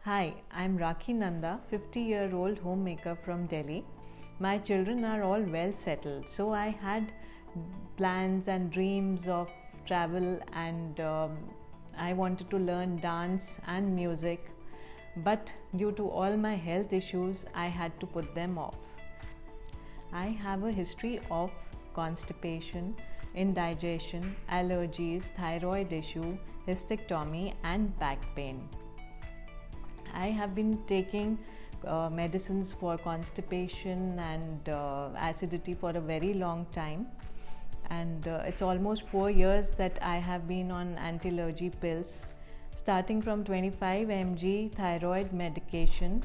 Hi, I'm Rakhi Nanda, 50-year-old homemaker from Delhi. My children are all well settled, so I had plans and dreams of travel and I wanted to learn dance and music. But due to all my health issues, I had to put them off. I have a history of constipation, indigestion, allergies, thyroid issue, hysterectomy, and back pain. I have been taking medicines for constipation and acidity for a very long time, and it's almost 4 years that I have been on anti-allergy pills. Starting from 25 mg thyroid medication,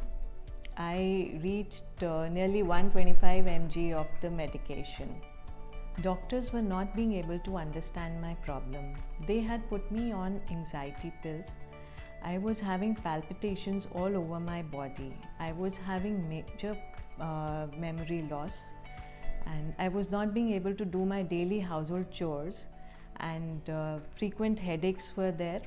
I reached nearly 125 mg of the medication. Doctors were not being able to understand my problem. They had put me on anxiety pills. I was having palpitations all over my body. I was having major memory loss, and I was not being able to do my daily household chores, and frequent headaches were there,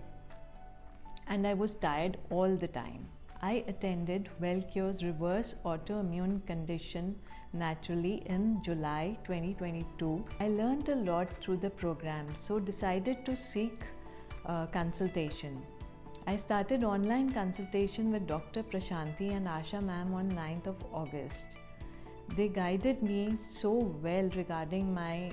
and I was tired all the time. I attended Wellcure's reverse autoimmune condition naturally in July 2022. I learned a lot through the program, so decided to seek consultation. I started online consultation with Dr. Prashanti and Asha ma'am on 9th of August. They guided me so well regarding my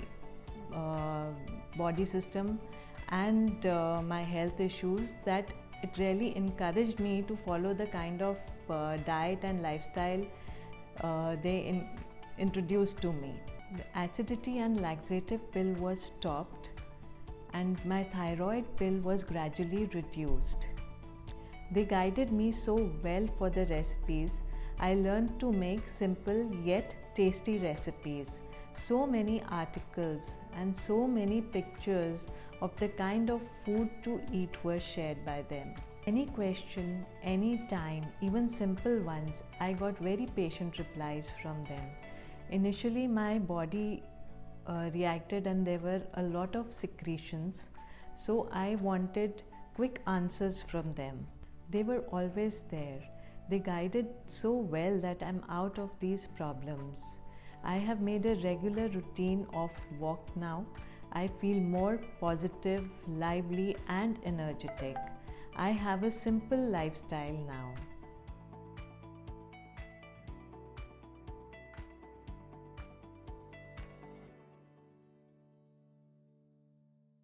body system and my health issues that it really encouraged me to follow the kind of diet and lifestyle they introduced to me. The acidity and laxative pill was stopped, and my thyroid pill was gradually reduced. They guided me so well for the recipes. I learned to make simple yet tasty recipes. So many articles and so many pictures of the kind of food to eat were shared by them. Any question, any time, even simple ones, I got very patient replies from them. Initially, my body reacted and there were a lot of secretions, so I wanted quick answers from them. They were always there. They guided so well that I'm out of these problems. I have made a regular routine of walk now. I feel more positive, lively, and energetic. I have a simple lifestyle now.